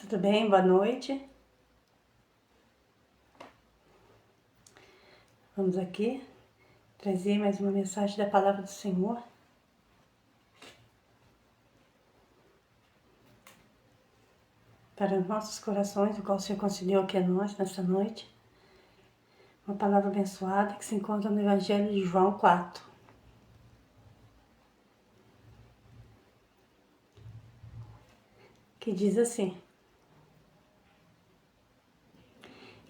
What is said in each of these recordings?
Tudo bem? Boa noite. Vamos aqui trazer mais uma mensagem da Palavra do Senhor. Para os nossos corações, o qual o Senhor concedeu aqui a nós nessa noite. Uma palavra abençoada que se encontra no Evangelho de João 4. Que diz assim: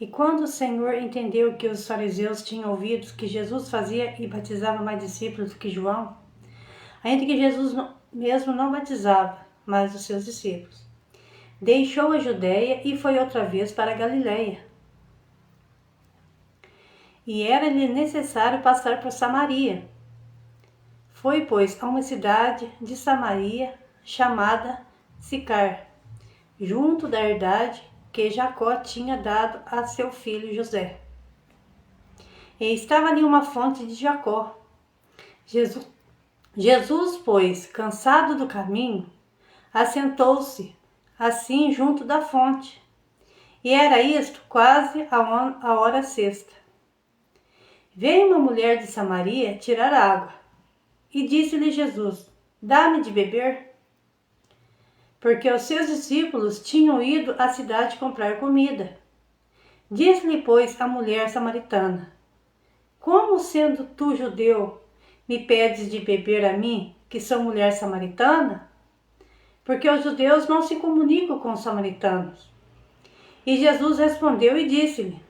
E quando o Senhor entendeu que os fariseus tinham ouvido que Jesus fazia e batizava mais discípulos do que João, ainda que Jesus mesmo não batizava, mas os seus discípulos, deixou a Judéia e foi outra vez para a Galiléia. E era-lhe necessário passar por Samaria. Foi, pois, a uma cidade de Samaria chamada Sicar, junto da herdade que Jacó tinha dado a seu filho José. E estava ali uma fonte de Jacó. Jesus, pois, cansado do caminho, assentou-se assim junto da fonte. E era isto quase a hora sexta. Veio uma mulher de Samaria tirar água, e disse-lhe Jesus: Dá-me de beber. Porque os seus discípulos tinham ido à cidade comprar comida. Disse-lhe, pois, a mulher samaritana: Como, sendo tu judeu, me pedes de beber a mim, que sou mulher samaritana? Porque os judeus não se comunicam com os samaritanos. E Jesus respondeu e disse-lhe: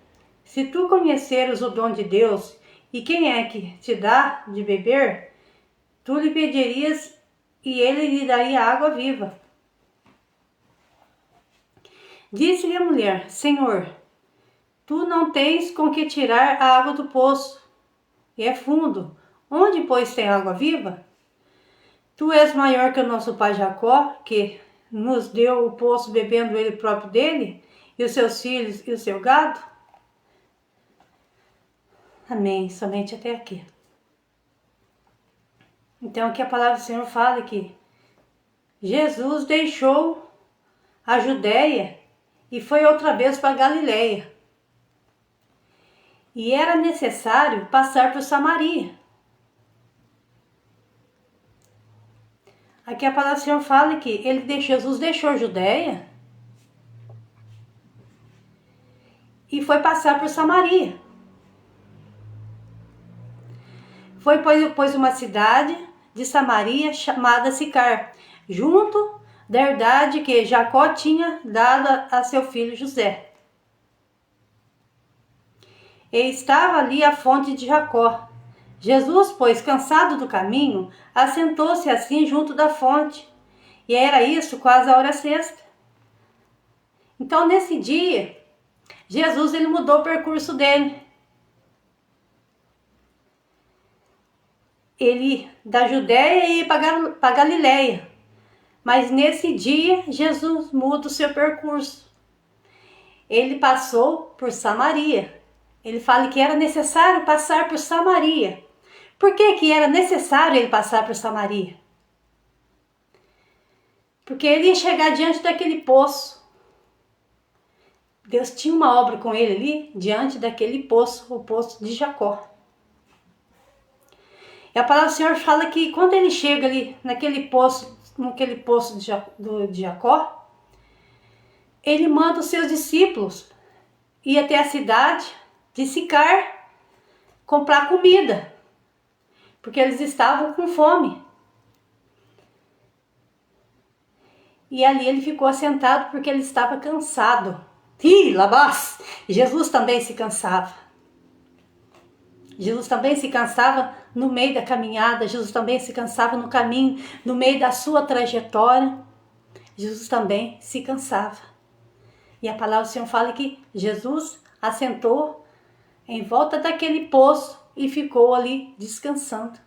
Se tu conheceres o dom de Deus, e quem é que te dá de beber, tu lhe pedirias, e ele lhe daria água viva. Disse-lhe a mulher: Senhor, tu não tens com que tirar a água do poço, e é fundo. Onde, pois, tem água viva? Tu és maior que o nosso pai Jacó, que nos deu o poço bebendo ele próprio dele, e os seus filhos e o seu gado? Amém. Somente até aqui. Então, aqui a palavra do Senhor fala que Jesus deixou a Judéia e foi outra vez para Galiléia. E era necessário passar por Samaria. Aqui a palavra do Senhor fala que Jesus deixou a Judéia e foi passar por Samaria. Foi, pois, uma cidade de Samaria chamada Sicar, junto da herdade que Jacó tinha dado a seu filho José. E estava ali a fonte de Jacó. Jesus, pois, cansado do caminho, assentou-se assim junto da fonte. E era isso quase a hora sexta. Então, nesse dia, Jesus ele mudou o percurso dele. Ele da Judéia ia para Galiléia. Mas nesse dia, Jesus muda o seu percurso. Ele passou por Samaria. Ele fala que era necessário passar por Samaria. Por que era necessário ele passar por Samaria? Porque ele ia chegar diante daquele poço. Deus tinha uma obra com ele ali, diante daquele poço, o poço de Jacó. E a palavra do Senhor fala que quando ele chega ali naquele poço de Jacó, ele manda os seus discípulos ir até a cidade de Sicar comprar comida, porque eles estavam com fome. E ali ele ficou assentado porque ele estava cansado. Labás! Jesus também se cansava. Jesus também se cansava no meio da caminhada, Jesus também se cansava no caminho, no meio da sua trajetória. Jesus também se cansava. E a palavra do Senhor fala que Jesus assentou em volta daquele poço e ficou ali descansando.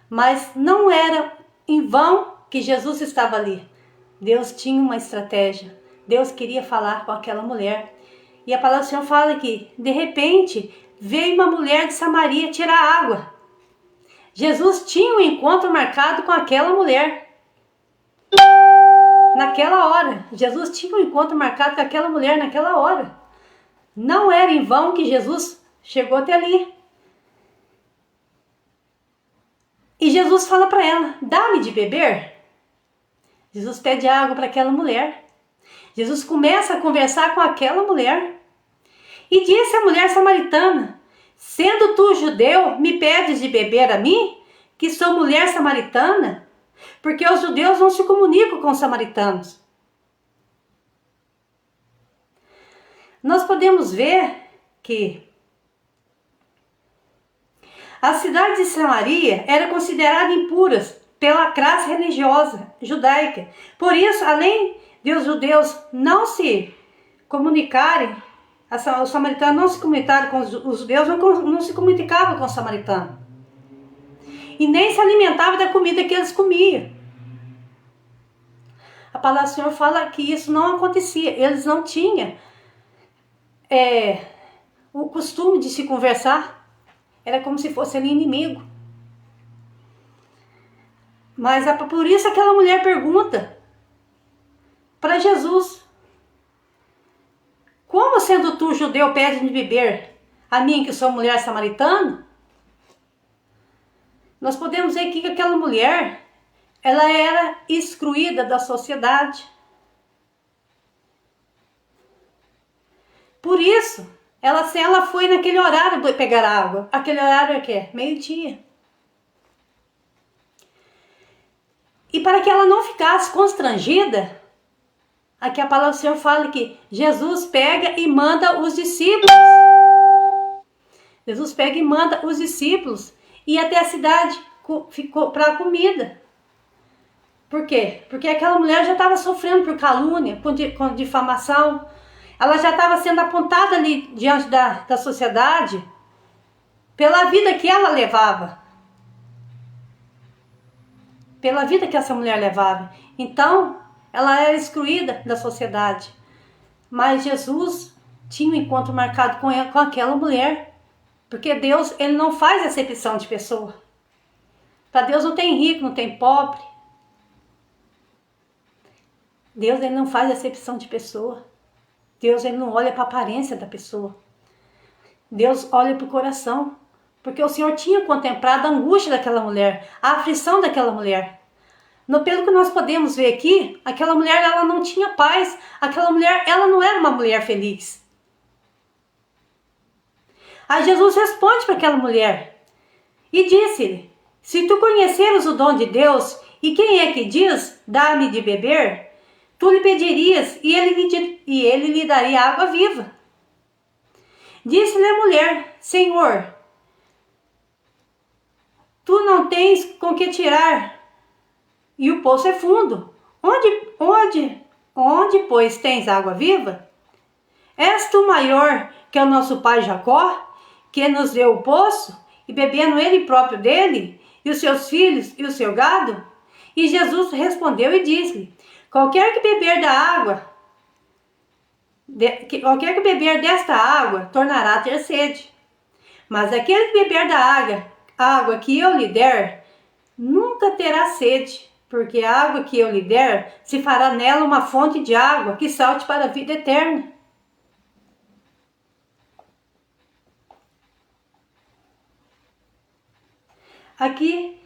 Mas não era em vão que Jesus estava ali. Deus tinha uma estratégia. Deus queria falar com aquela mulher. E a palavra do Senhor fala que, de repente, veio uma mulher de Samaria tirar água. Jesus tinha um encontro marcado com aquela mulher. naquela hora. Jesus tinha um encontro marcado com aquela mulher naquela hora. Não era em vão que Jesus chegou até ali. E Jesus fala para ela, dá-me de beber. Jesus pede água para aquela mulher. Jesus começa a conversar com aquela mulher. E disse à mulher samaritana, sendo tu judeu, me pedes de beber a mim, que sou mulher samaritana? Porque os judeus não se comunicam com os samaritanos. Nós podemos ver que a cidade de Samaria era considerada impura pela classe religiosa judaica. Por isso, além de os judeus não se comunicarem, os samaritanos não se comunicaram com os judeus, não se comunicavam com os samaritanos. E nem se alimentavam da comida que eles comiam. A palavra do Senhor fala que isso não acontecia. Eles não tinham o costume de se conversar. Era como se fosse ali inimigo. Mas por isso aquela mulher pergunta para Jesus, como sendo tu judeu pede de beber a mim que sou mulher samaritana? Nós podemos ver aqui que aquela mulher, ela era excluída da sociedade. Por isso, se ela foi naquele horário pegar água. Aquele horário é o quê? Meio-dia. E para que ela não ficasse constrangida, aqui a palavra do Senhor fala que Jesus pega e manda os discípulos. Jesus pega e manda os discípulos ir até a cidade para a comida. Por quê? Porque aquela mulher já estava sofrendo por calúnia, com difamação. Ela já estava sendo apontada ali diante da sociedade pela vida que ela levava. Pela vida que essa mulher levava. Então, ela era excluída da sociedade. Mas Jesus tinha um encontro marcado com aquela mulher. Porque Deus, ele não faz acepção de pessoa. Para Deus não tem rico, não tem pobre. Deus, ele não faz acepção de pessoa. Deus, ele não olha para a aparência da pessoa. Deus olha para o coração. Porque o Senhor tinha contemplado a angústia daquela mulher, a aflição daquela mulher. Pelo que nós podemos ver aqui, aquela mulher, ela não tinha paz. Aquela mulher, ela não era uma mulher feliz. Aí Jesus responde para aquela mulher e disse-lhe, se tu conheceres o dom de Deus, e quem é que diz, dá-me de beber, tu lhe pedirias e ele lhe daria água viva. Disse-lhe a mulher, Senhor, tu não tens com que tirar, e o poço é fundo. Onde, pois, tens água viva? És tu maior que o nosso pai Jacó, que nos deu o poço, e bebendo ele próprio dele, e os seus filhos e o seu gado? E Jesus respondeu e disse-lhe, qualquer que beber desta água, tornará a ter sede. Mas aquele que beber da água que eu lhe der, nunca terá sede, porque a água que eu lhe der, se fará nela uma fonte de água que salte para a vida eterna. Aqui,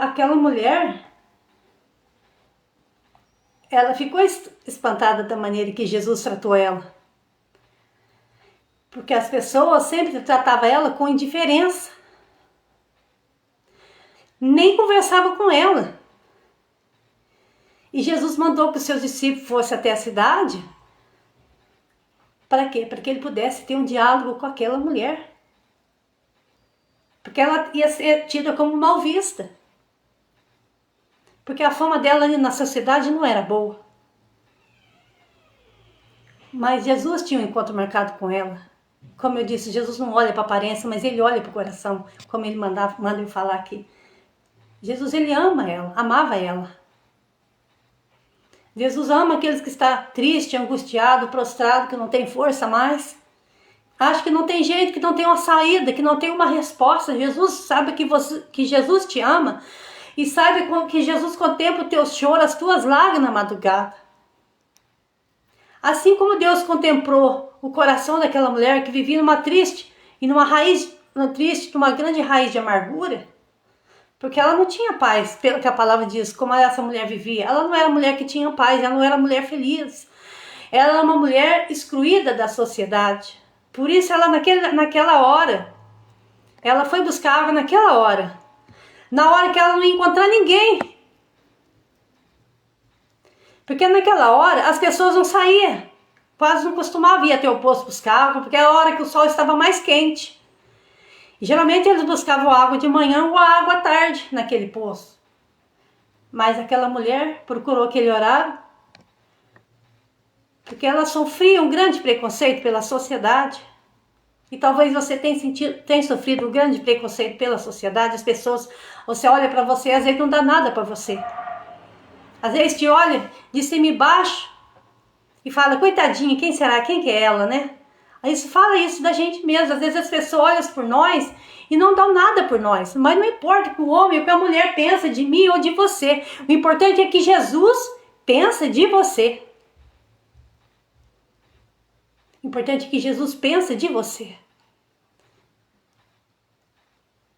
aquela mulher, ela ficou espantada da maneira que Jesus tratou ela. Porque as pessoas sempre tratavam ela com indiferença. Nem conversava com ela. E Jesus mandou que os seus discípulos fossem até a cidade. Para quê? Para que ele pudesse ter um diálogo com aquela mulher. Porque ela ia ser tida como mal vista. Porque a fama dela ali na sociedade não era boa. Mas Jesus tinha um encontro marcado com ela. Como eu disse, Jesus não olha para a aparência, mas ele olha para o coração, como ele manda eu falar aqui. Jesus, ele ama ela, amava ela. Jesus ama aqueles que estão triste, angustiado, prostrado, que não tem força mais. Acha que não tem jeito, que não tem uma saída, que não tem uma resposta. Jesus sabe que Jesus te ama. E saiba que Jesus contempla o teu choro, as tuas lágrimas na madrugada. Assim como Deus contemplou o coração daquela mulher que vivia numa triste e numa grande raiz de amargura, porque ela não tinha paz, pelo que a palavra diz, como essa mulher vivia. Ela não era mulher que tinha paz, ela não era mulher feliz. Ela era uma mulher excluída da sociedade. Por isso ela naquela hora, ela foi buscar água naquela hora. Na hora que ela não ia encontrar ninguém. Porque naquela hora as pessoas não saíam. Quase não costumavam ir até o poço buscar água, porque era a hora que o sol estava mais quente. E geralmente eles buscavam água de manhã ou água à tarde naquele poço. Mas aquela mulher procurou aquele horário porque ela sofria um grande preconceito pela sociedade. E talvez você tenha sofrido um grande preconceito pela sociedade. As pessoas, você olha para você, às vezes não dá nada para você. Às vezes te olha de cima e baixo e fala, coitadinha, quem será? Quem que é ela, né? Aí se fala isso da gente mesmo. Às vezes as pessoas olham por nós e não dão nada por nós. Mas não importa o que o homem ou o que a mulher pensa de mim ou de você. O importante é que Jesus pensa de você. O importante é que Jesus pensa de você.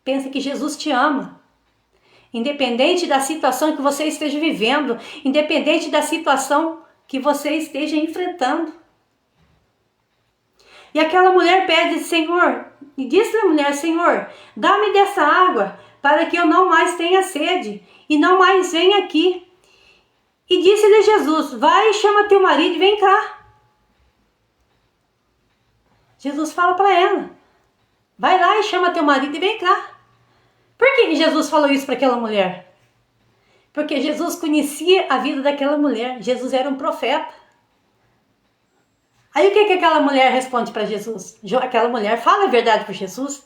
Pensa que Jesus te ama. Independente da situação que você esteja vivendo. Independente da situação que você esteja enfrentando. E aquela mulher pede, Senhor, e disse a mulher, Senhor, dá-me dessa água, para que eu não mais tenha sede, e não mais venha aqui. E disse-lhe Jesus, vai e chama teu marido e vem cá. Jesus fala para ela, vai lá e chama teu marido e vem cá. Por que Jesus falou isso para aquela mulher? Porque Jesus conhecia a vida daquela mulher, Jesus era um profeta. Aí o que aquela mulher responde para Jesus? Aquela mulher fala a verdade para Jesus.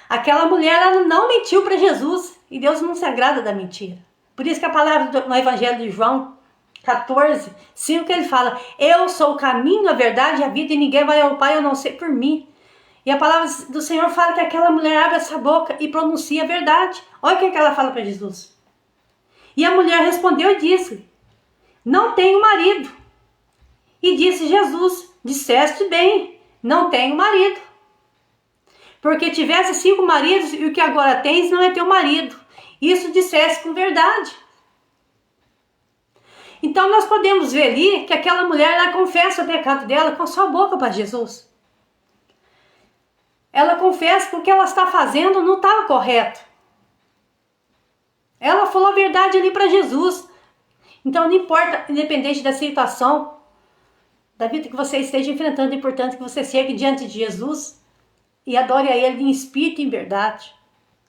Aquela mulher ela não mentiu para Jesus. E Deus não se agrada da mentira. Por isso que a palavra no Evangelho de João 14, 5 ele fala, eu sou o caminho, a verdade e a vida e ninguém vai ao Pai a não ser por mim. E a palavra do Senhor fala que aquela mulher abre essa boca e pronuncia a verdade. Olha o que ela fala para Jesus. E a mulher respondeu e disse, não tenho marido. E disse Jesus, disseste bem, não tenho marido. Porque tivesse 5 maridos e o que agora tens não é teu marido. Isso disseste com verdade. Então nós podemos ver ali que aquela mulher ela confessa o pecado dela com a sua boca para Jesus. Ela confessa que o que ela está fazendo não estava correto. Ela falou a verdade ali para Jesus. Então não importa, independente da situação, da vida que você esteja enfrentando, é importante que você chegue diante de Jesus e adore a Ele em espírito e em verdade.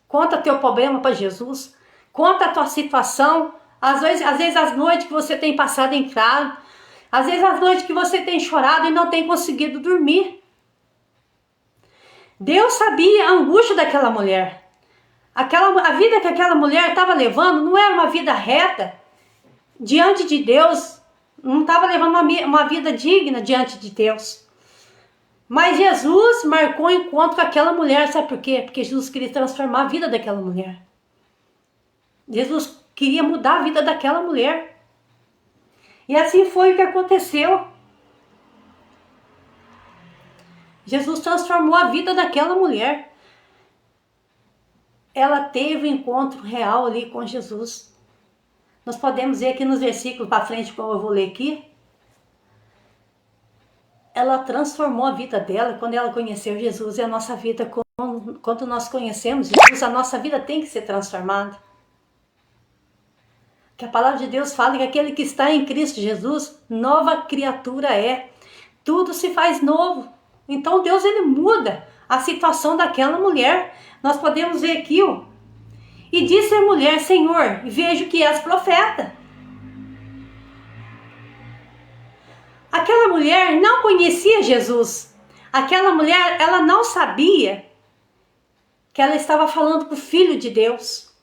Conta teu problema para Jesus. Conta a tua situação. Às vezes as noites que você tem passado em casa. Às vezes as noites que você tem chorado e não tem conseguido dormir. Deus sabia a angústia daquela mulher. A vida que aquela mulher estava levando não era uma vida reta diante de Deus. Não estava levando uma vida digna diante de Deus. Mas Jesus marcou o encontro com aquela mulher. Sabe por quê? Porque Jesus queria transformar a vida daquela mulher. Jesus queria mudar a vida daquela mulher. E assim foi o que aconteceu. Jesus transformou a vida daquela mulher. Ela teve um encontro real ali com Jesus. Nós podemos ver aqui nos versículos para frente, como eu vou ler aqui. Ela transformou a vida dela quando ela conheceu Jesus. E a nossa vida, quando nós conhecemos Jesus, a nossa vida tem que ser transformada. Que a palavra de Deus fala que aquele que está em Cristo Jesus, nova criatura é. Tudo se faz novo. Então Deus ele muda a situação daquela mulher. Nós podemos ver aqui, ó. E disse a mulher, Senhor, vejo que és profeta. Aquela mulher não conhecia Jesus. Aquela mulher, ela não sabia que ela estava falando com o Filho de Deus.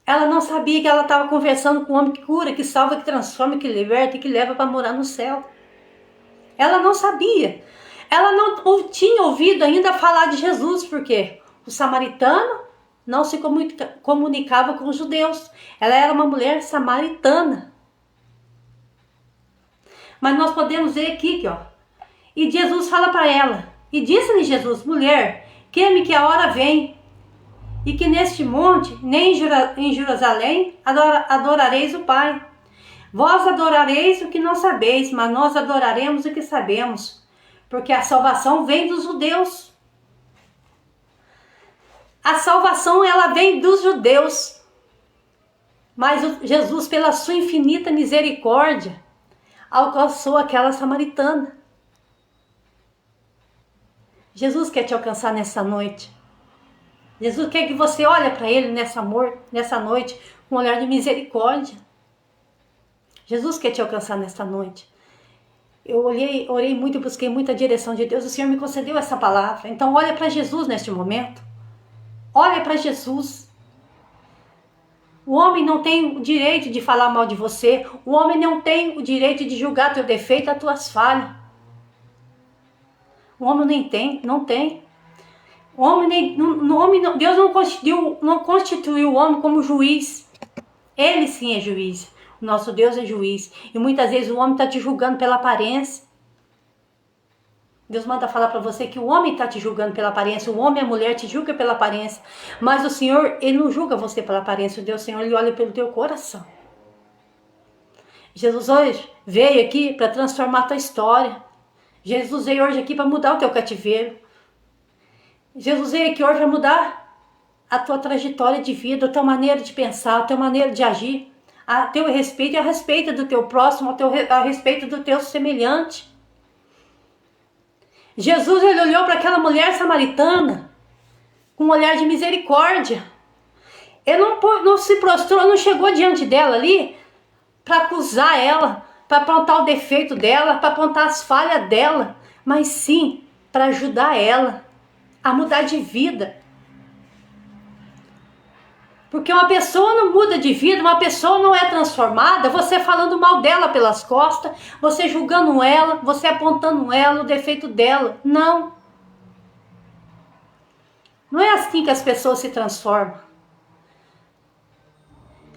Ela não sabia que ela estava conversando com um homem que cura, que salva, que transforma, que liberta e que leva para morar no céu. Ela não sabia. Ela não tinha ouvido ainda falar de Jesus, porque o samaritano não se comunicava com os judeus. Ela era uma mulher samaritana. Mas nós podemos ver aqui, ó. E Jesus fala para ela. E disse-lhe Jesus: mulher, crê-me que a hora vem, e que neste monte, nem em Jerusalém, adorareis o Pai. Vós adorareis o que não sabeis, mas nós adoraremos o que sabemos, porque a salvação vem dos judeus. A salvação, ela vem dos judeus. Mas Jesus, pela sua infinita misericórdia, alcançou aquela samaritana. Jesus quer te alcançar nessa noite. Jesus quer que você olhe para Ele nessa noite com um olhar de misericórdia. Jesus quer te alcançar nessa noite. Eu orei muito, busquei muita direção de Deus. O Senhor me concedeu essa palavra. Então olha para Jesus neste momento. Olha para Jesus. O homem não tem o direito de falar mal de você. O homem não tem o direito de julgar teu defeito, as tuas falhas. O homem nem tem, não tem. Deus não constituiu o homem como juiz. Ele sim é juiz. O nosso Deus é juiz. E muitas vezes o homem está te julgando pela aparência. Deus manda falar para você que o homem está te julgando pela aparência. O homem e a mulher te julgam pela aparência. Mas o Senhor, Ele não julga você pela aparência. O Deus, Senhor, Ele olha pelo teu coração. Jesus hoje veio aqui para transformar a tua história. Jesus veio hoje aqui para mudar o teu cativeiro. Jesus veio aqui hoje para mudar a tua trajetória de vida, a tua maneira de pensar, a tua maneira de agir, a teu respeito e a respeito do teu próximo, a respeito do teu semelhante. Jesus, ele olhou para aquela mulher samaritana com um olhar de misericórdia. Ele não se prostrou, não chegou diante dela ali para acusar ela, para apontar o defeito dela, para apontar as falhas dela, mas sim para ajudar ela a mudar de vida. Porque uma pessoa não muda de vida, uma pessoa não é transformada, você falando mal dela pelas costas, você julgando ela, você apontando ela, o defeito dela. Não. Não é assim que as pessoas se transformam.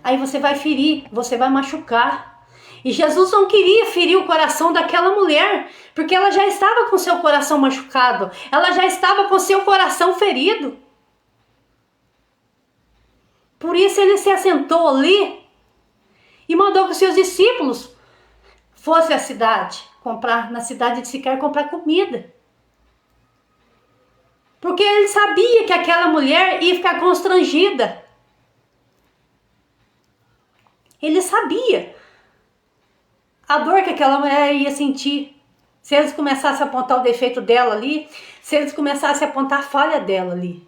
Aí você vai ferir, você vai machucar. E Jesus não queria ferir o coração daquela mulher, porque ela já estava com seu coração machucado, ela já estava com seu coração ferido. Por isso ele se assentou ali e mandou que os seus discípulos fossem à cidade, na cidade de Sicar, comprar comida. Porque ele sabia que aquela mulher ia ficar constrangida. Ele sabia a dor que aquela mulher ia sentir. Se eles começassem a apontar o defeito dela ali, se eles começassem a apontar a falha dela ali.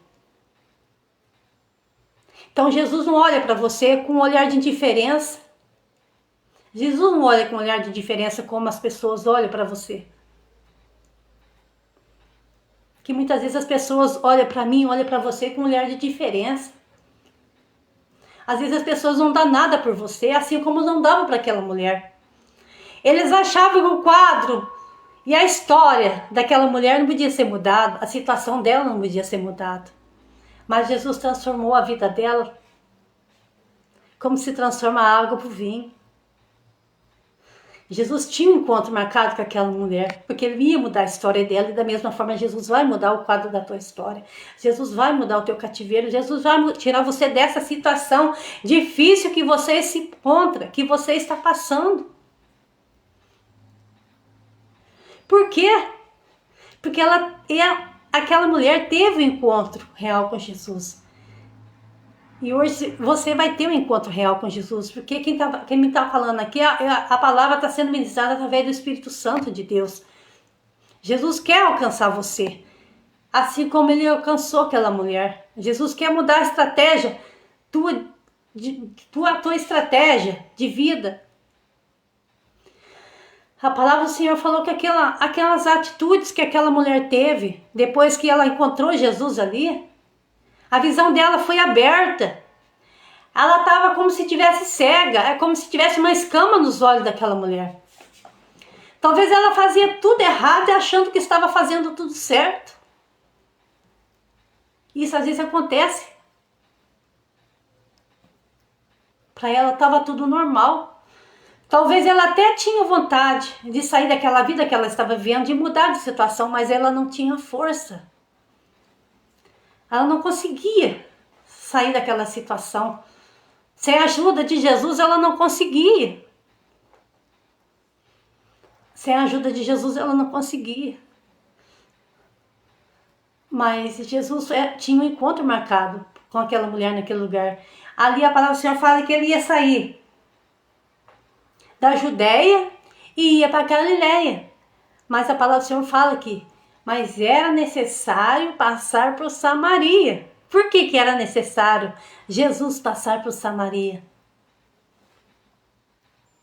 Então Jesus não olha para você com um olhar de indiferença. Jesus não olha com um olhar de indiferença como as pessoas olham para você. Que muitas vezes as pessoas olham para mim, olham para você com um olhar de indiferença. Às vezes as pessoas não dão nada por você, assim como não davam para aquela mulher. Eles achavam que o quadro e a história daquela mulher não podia ser mudado, a situação dela não podia ser mudada. Mas Jesus transformou a vida dela como se transforma a água para o vinho. Jesus tinha um encontro marcado com aquela mulher, porque ele ia mudar a história dela, e da mesma forma Jesus vai mudar o quadro da tua história. Jesus vai mudar o teu cativeiro, Jesus vai tirar você dessa situação difícil que você se encontra, que você está passando. Por quê? Porque aquela mulher teve um encontro real com Jesus. E hoje você vai ter um encontro real com Jesus, porque quem me está falando aqui, a palavra está sendo ministrada através do Espírito Santo de Deus. Jesus quer alcançar você, assim como ele alcançou aquela mulher. Jesus quer mudar a estratégia, tua estratégia de vida. A palavra do Senhor falou que aquelas atitudes que aquela mulher teve, depois que ela encontrou Jesus ali, a visão dela foi aberta. Ela estava como se tivesse cega. É como se tivesse uma escama nos olhos daquela mulher. Talvez ela fazia tudo errado e achando que estava fazendo tudo certo. Isso às vezes acontece Para ela estava tudo normal. Talvez ela até tinha vontade de sair daquela vida que ela estava vivendo, de mudar de situação, mas ela não tinha força. Ela não conseguia sair daquela situação. Sem a ajuda de Jesus, ela não conseguia. Sem a ajuda de Jesus, ela não conseguia. Mas Jesus tinha um encontro marcado com aquela mulher naquele lugar. Ali a palavra do Senhor fala que ele ia sair da Judéia e ia para Galiléia. Mas a palavra do Senhor fala que mas era necessário passar por Samaria. Por que era necessário Jesus passar por Samaria?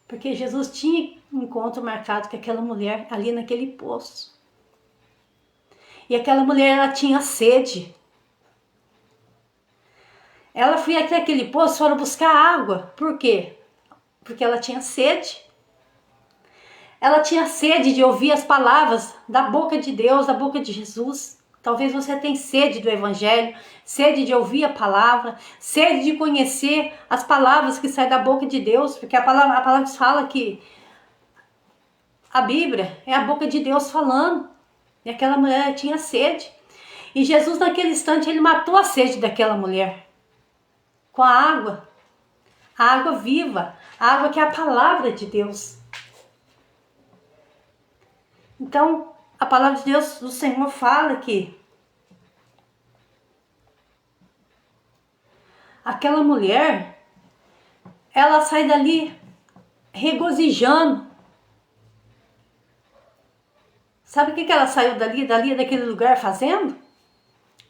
Porque Jesus tinha um encontro marcado com aquela mulher ali naquele poço. E aquela mulher, ela tinha sede. Ela foi até aquele poço para buscar água. Por quê? Porque ela tinha sede. Ela tinha sede de ouvir as palavras da boca de Deus, da boca de Jesus. Talvez você tenha sede do Evangelho, sede de ouvir a palavra, sede de conhecer as palavras que saem da boca de Deus, porque a palavra fala que a Bíblia é a boca de Deus falando. E aquela mulher tinha sede. E Jesus, naquele instante, ele matou a sede daquela mulher com a água viva, a água que é a palavra de Deus. Então, a palavra de Deus do Senhor fala que aquela mulher, ela sai dali regozijando. Sabe o que ela saiu dali daquele lugar fazendo?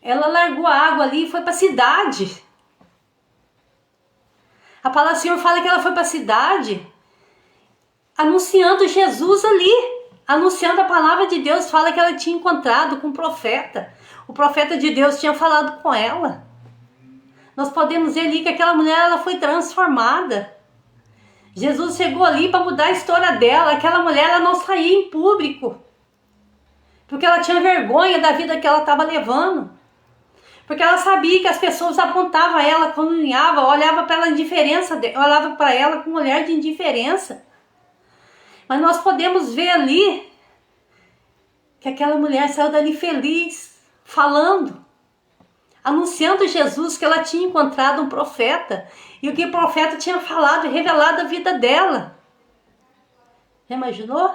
Ela largou a água ali e foi para a cidade. A palavra do Senhor fala que ela foi para a cidade anunciando Jesus ali. Anunciando a palavra de Deus, fala que ela tinha encontrado com um profeta. O profeta de Deus tinha falado com ela. Nós podemos ver ali que aquela mulher, ela foi transformada. Jesus chegou ali para mudar a história dela. Aquela mulher, ela não saía em público. Porque ela tinha vergonha da vida que ela estava levando. Porque ela sabia que as pessoas apontavam ela, caluniavam, olhavam para ela indiferença, olhavam para ela com um olhar de indiferença. Mas nós podemos ver ali que aquela mulher saiu dali feliz, falando, anunciando Jesus, que ela tinha encontrado um profeta. E o que o profeta tinha falado e revelado a vida dela. Já imaginou?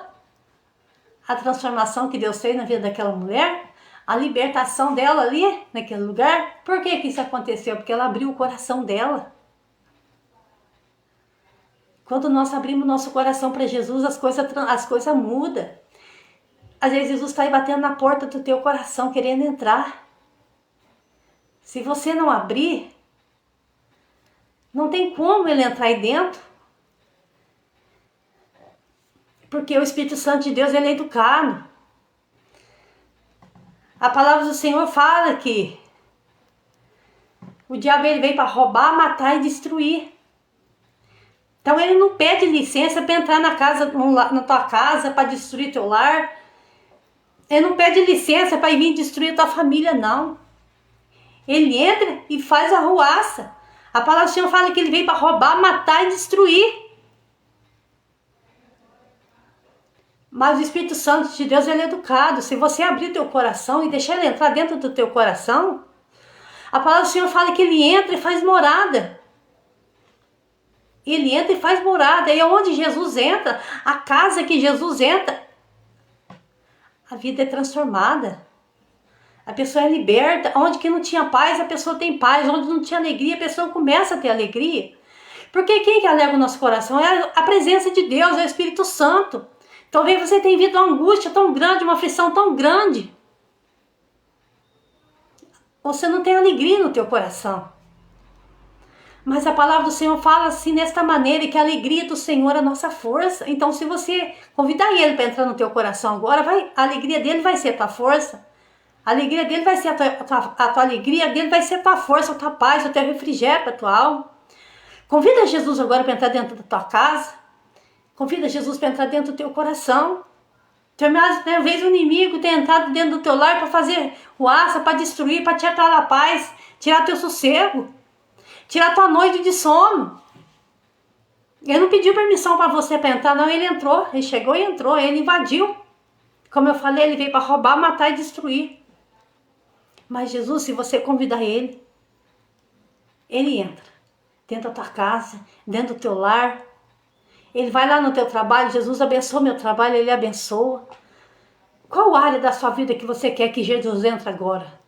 A transformação que Deus fez na vida daquela mulher? A libertação dela ali, naquele lugar? Por que isso aconteceu? Porque ela abriu o coração dela. Quando nós abrimos nosso coração para Jesus, as coisas mudam. Às vezes Jesus está aí batendo na porta do teu coração, querendo entrar. Se você não abrir, não tem como ele entrar aí dentro. Porque o Espírito Santo de Deus, ele é educado. A palavra do Senhor fala que o diabo, ele veio para roubar, matar e destruir. Então ele não pede licença para entrar na tua casa, para destruir teu lar. Ele não pede licença para vir destruir tua família, não. Ele entra e faz a arruaça. A palavra do Senhor fala que ele veio para roubar, matar e destruir. Mas o Espírito Santo de Deus, ele é educado. Se você abrir teu coração e deixar ele entrar dentro do teu coração, a palavra do Senhor fala que ele entra e faz morada. Ele entra e faz morada. E onde Jesus entra, a casa que Jesus entra, a vida é transformada. A pessoa é liberta. Onde que não tinha paz, a pessoa tem paz. Onde não tinha alegria, a pessoa começa a ter alegria. Porque quem que alegra o nosso coração? É a presença de Deus, é o Espírito Santo. Talvez você tenha vivido uma angústia tão grande, uma aflição tão grande. Você não tem alegria no teu coração. Mas a palavra do Senhor fala assim, desta maneira, que a alegria do Senhor é a nossa força. Então, se você convidar ele para entrar no teu coração agora, a alegria dele vai ser a tua força. A alegria dele vai ser a tua alegria, dele vai ser a tua força, a tua paz, o teu refrigério para a tua alma. Convida Jesus agora para entrar dentro da tua casa. Convida Jesus para entrar dentro do teu coração. Talvez o inimigo tenha entrado dentro do teu lar para fazer o aça, para destruir, para tirar a paz, tirar teu sossego, tirar tua noite de sono. Ele não pediu permissão para você para entrar, não. Ele entrou, ele chegou e entrou, ele invadiu. Como eu falei, ele veio para roubar, matar e destruir. Mas Jesus, se você convidar ele entra dentro da tua casa, dentro do teu lar. Ele vai lá no teu trabalho. Jesus abençoa meu trabalho, ele abençoa. Qual área da sua vida que você quer que Jesus entre agora?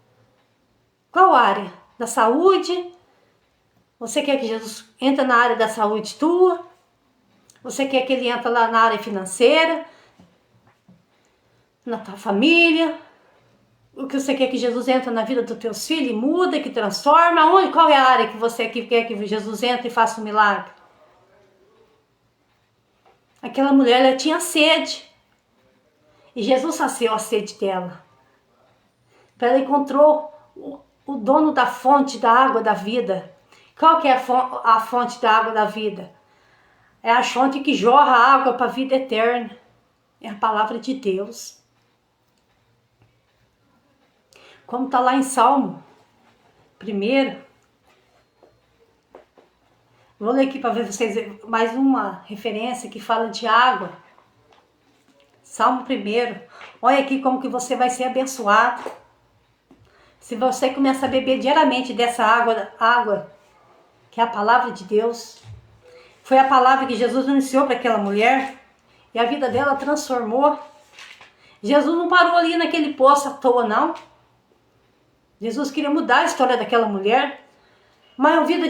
Qual área? Da saúde? Você quer que Jesus entre na área da saúde tua? Você quer que ele entre lá na área financeira? Na tua família? O que você quer que Jesus entre na vida dos teus filhos e muda, que transforma? Onde? Qual é a área que você quer que Jesus entre e faça um milagre? Aquela mulher, ela tinha sede. E Jesus saciou a sede dela. Ela encontrou o dono da fonte da água da vida. Qual que é a fonte da água da vida? É a fonte que jorra água para a vida eterna. É a palavra de Deus. Como está lá em Salmo 1. Vou ler aqui para ver vocês mais uma referência que fala de água. Salmo 1. Olha aqui como que você vai ser abençoado. Se você começar a beber diariamente dessa água que é a palavra de Deus. Foi a palavra que Jesus anunciou para aquela mulher e a vida dela transformou. Jesus não parou ali naquele poço à toa, não. Jesus queria mudar a história daquela mulher. Uma vida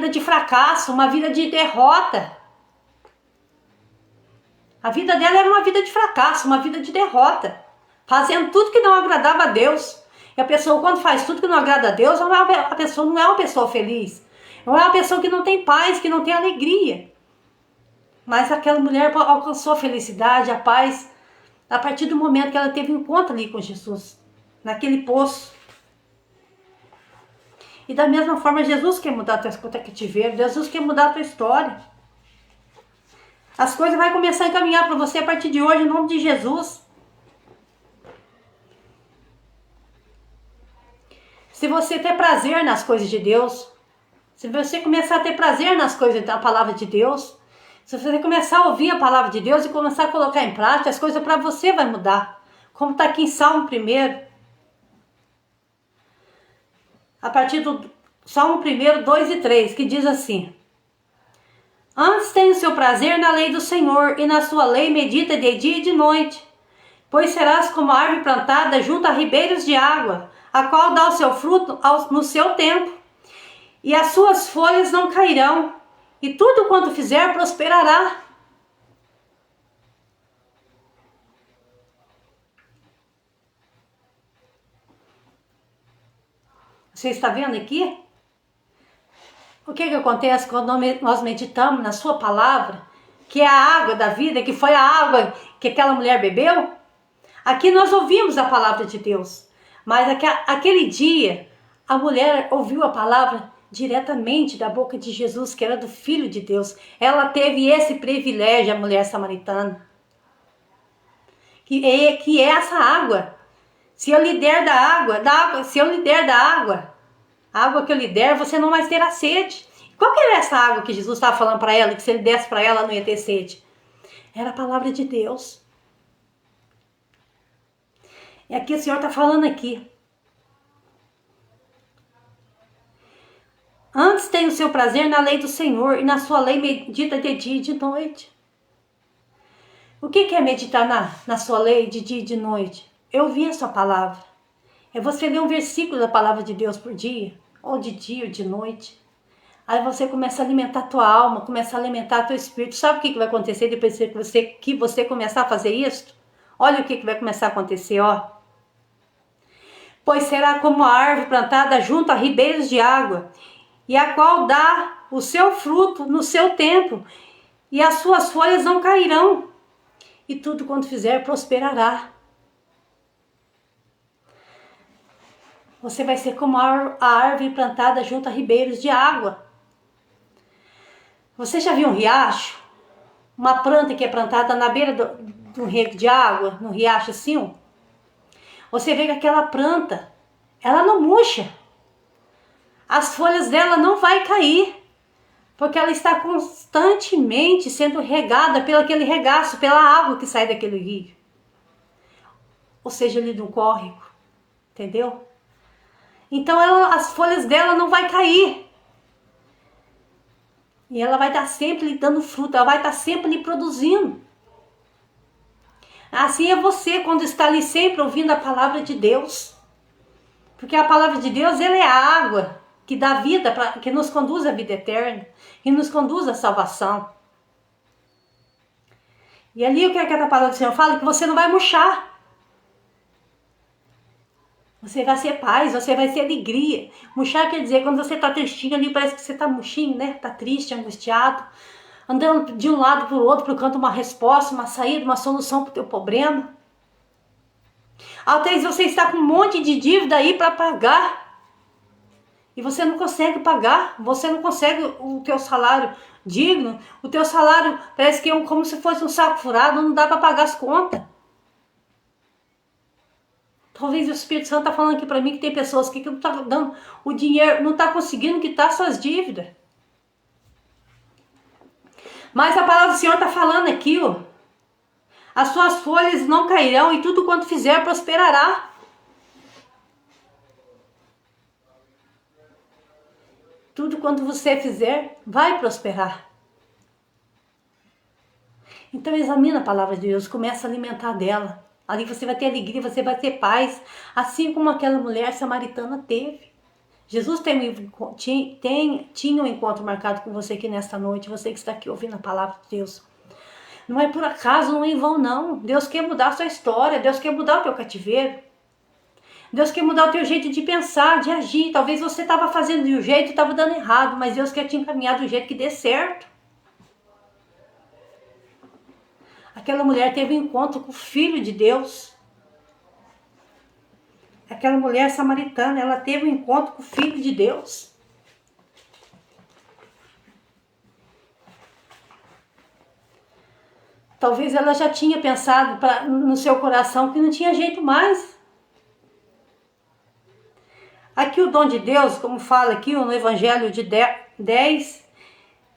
de fracasso, uma vida de derrota. A vida dela era uma vida de fracasso, uma vida de derrota. Fazendo tudo que não agradava a Deus. E a pessoa, quando faz tudo que não agrada a Deus, a pessoa não é uma pessoa feliz. Não é uma pessoa que não tem paz, que não tem alegria. Mas aquela mulher alcançou a felicidade, a paz, a partir do momento que ela teve um encontro ali com Jesus. Naquele poço. E da mesma forma, Jesus quer mudar a tua cativeiro. Jesus quer mudar a tua história. As coisas vão começar a encaminhar para você a partir de hoje, em nome de Jesus. Se você ter prazer nas coisas de Deus, se você começar a ter prazer nas coisas da palavra de Deus, se você começar a ouvir a palavra de Deus e começar a colocar em prática, as coisas para você vai mudar. Como está aqui em Salmo 1. A partir do Salmo 1, 2 e 3, que diz assim: Antes tenha o seu prazer na lei do Senhor, e na sua lei medita de dia e de noite. Pois serás como a árvore plantada junto a ribeiros de água, a qual dá o seu fruto no seu tempo, e as suas folhas não cairão, e tudo quanto fizer prosperará. Você está vendo aqui? O que acontece quando nós meditamos na sua palavra, que é a água da vida, que foi a água que aquela mulher bebeu? Aqui nós ouvimos a palavra de Deus, mas aquele dia a mulher ouviu a palavra diretamente da boca de Jesus, que era do Filho de Deus. Ela teve esse privilégio, a mulher samaritana, que é essa água. Se eu lhe der se eu lhe der da água, a água que eu lhe der, você não vai ter a sede. Qual que era essa água que Jesus estava falando para ela, que se ele desse para ela, não ia ter sede? Era a palavra de Deus. E aqui o Senhor está falando aqui. Antes tem o seu prazer na lei do Senhor, e na sua lei medita de dia e de noite. O que é meditar na sua lei de dia e de noite? Eu ouvi a sua palavra. É você ler um versículo da palavra de Deus por dia, ou de dia ou de noite. Aí você começa a alimentar a tua alma, começa a alimentar o teu espírito. Sabe o que vai acontecer depois que você começar a fazer isso? Olha o que vai começar a acontecer, ó. Pois será como a árvore plantada junto a ribeiros de água, e a qual dá o seu fruto no seu tempo, e as suas folhas não cairão, e tudo quanto fizer prosperará. Você vai ser como a árvore plantada junto a ribeiros de água. Você já viu um riacho? Uma planta que é plantada na beira do rego de água, no riacho assim? Você vê que aquela planta, ela não murcha. As folhas dela não vai cair. Porque ela está constantemente sendo regada pelo aquele regaço, pela água que sai daquele rio. Ou seja, ali do córrego, entendeu? Então as folhas dela não vai cair. E ela vai estar sempre lhe dando fruto, ela vai estar sempre lhe produzindo. Assim é você quando está ali sempre ouvindo a palavra de Deus. Porque a palavra de Deus, ela é a água que dá vida, que nos conduz à vida eterna, que nos conduz à salvação. E ali o que a palavra do Senhor fala? Que você não vai murchar. Você vai ser paz, você vai ser alegria. Murchar quer dizer, quando você está tristinho ali, parece que você está murchinho, né? Está triste, angustiado, andando de um lado para o outro, procurando uma resposta, uma saída, uma solução para o teu problema. Até vezes você está com um monte de dívida aí para pagar. E você não consegue pagar, você não consegue o teu salário digno. O teu salário parece que é como se fosse um saco furado, não dá para pagar as contas. Talvez o Espírito Santo está falando aqui para mim que tem pessoas que não estão dando o dinheiro, não está conseguindo quitar suas dívidas. Mas a palavra do Senhor está falando aqui, ó. As suas folhas não cairão e tudo quanto fizer prosperará. Tudo quanto você fizer vai prosperar. Então examina a palavra de Deus, começa a alimentar dela. Ali você vai ter alegria, você vai ter paz, assim como aquela mulher samaritana teve. Jesus tinha um encontro marcado com você aqui nesta noite, você que está aqui ouvindo a palavra de Deus. Não é por acaso, não é em vão, não. Deus quer mudar a sua história, Deus quer mudar o teu cativeiro. Deus quer mudar o teu jeito de pensar, de agir. Talvez você estava fazendo de um jeito e estava dando errado, mas Deus quer te encaminhar do jeito que dê certo. Aquela mulher teve um encontro com o Filho de Deus. Aquela mulher samaritana, ela teve um encontro com o Filho de Deus. Talvez ela já tinha pensado no seu coração que não tinha jeito mais. Aqui o dom de Deus, como fala aqui no Evangelho de 10,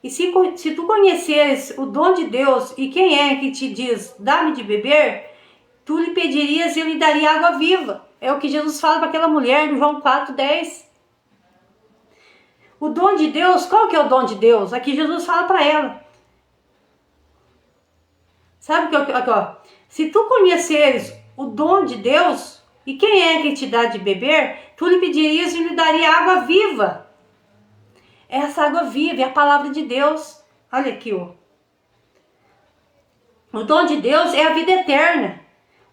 e se tu conheceres o dom de Deus e quem é que te diz, dá-me de beber, tu lhe pedirias e eu lhe daria água viva. É o que Jesus fala para aquela mulher no João 4:10. O dom de Deus, qual que é o dom de Deus? Aqui Jesus fala para ela. Sabe o que aqui, ó? Se tu conheceres o dom de Deus e quem é que te dá de beber, tu lhe pedirias e lhe daria água viva. Essa água viva é a palavra de Deus. Olha aqui, ó. O dom de Deus é a vida eterna.